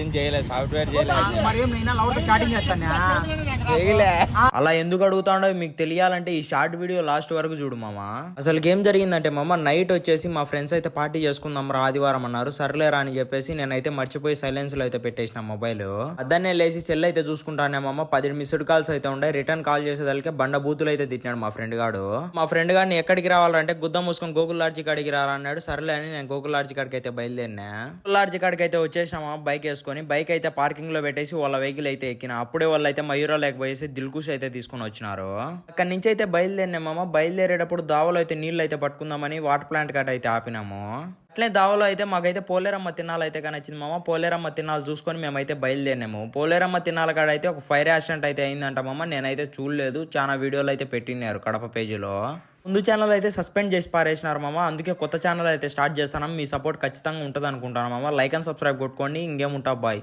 ఏం చేయలేదు, సాఫ్ట్వేర్ చేయలేదు. అలా ఎందుకు అడుగుతాడో మీకు తెలియాలంటే ఈ షార్ట్ వీడియో లాస్ట్ వరకు చూడు మామ. అసలు ఏం జరిగిందంటే మామ, నైట్ వచ్చేసి మా ఫ్రెండ్స్ అయితే పార్టీ చేసుకుందాం రా ఆదివారం అన్నారు. సర్లేరా అని చెప్పేసి నేనైతే మర్చిపోయి సైలెన్స్ లో అయితే పెట్టేసిన మొబైల్. అద్దనే లేచి సెల్ అయితే చూసుకుంటానే మామ, 10 మిస్డ్ కాల్స్ అయితే ఉండే. రిటర్న్ కాల్ చేసేదానికి బండ బూతులు అయితే తిట్టినాడు మా ఫ్రెండ్ గాడు. మా ఫ్రెండ్ గాడిని ఎక్కడికి రావాలంటే గుద్ద మూసుకొని గోకుల్ లాడ్జి కాడికి రారా అన్నాడు. సర్లే అని నేను గోకుల్ లాడ్జి కాడికి అయితే బయలుదేరినా. గోకుల్ లాడ్జి కాడికి అయితే వచ్చేసామా బైక్ వేసుకొని. బైక్ అయితే పార్కింగ్ లో పెట్టేసి వాళ్ళ వెహికల్ అయితే ఎక్కిన. అప్పుడే వాళ్ళు అయితే మయూరా లేకపోయేసి దిల్కుష్ అయితే తీసుకుని వచ్చినారు. అక్కడి నుంచి అయితే బయలుదేరినామమ్మ. బయలుదేరేటప్పుడు దావలో అయితే నీళ్ళు అయితే పట్టుకుందామని వాటర్ ప్లాంట్ కాడ అయితే ఆపినాము. అట్లే దావలో అయితే మాకైతే పోలేరమ్మ తిన్నాలు అయితే కనొచ్చింది మామ. పోలేరమ్మ తిన్నాలు చూసుకొని మేమైతే బయలుదేరినాము. పోలేరమ్మ తిన్నాల కాడ అయితే ఒక ఫైర్ యాక్సిడెంట్ అయితే అయిందంట మామ. నేనైతే చూడలేదు, చాలా వీడియోలు అయితే పెట్టినారు కడప పేజీలో. ముందు ఛానల్ అయితే సస్పెండ్ చేసి పారేసినారు మామ. అందుకే కొత్త ఛానల్ అయితే స్టార్ట్ చేస్తాను. మీ సపోర్ట్ ఖచ్చితంగా ఉంటుంది అనుకుంటాను మామ. లైక్ అండ్ సబ్స్క్రైబ్ కొట్టుకోండి. ఇంకేముంటా బాయ్.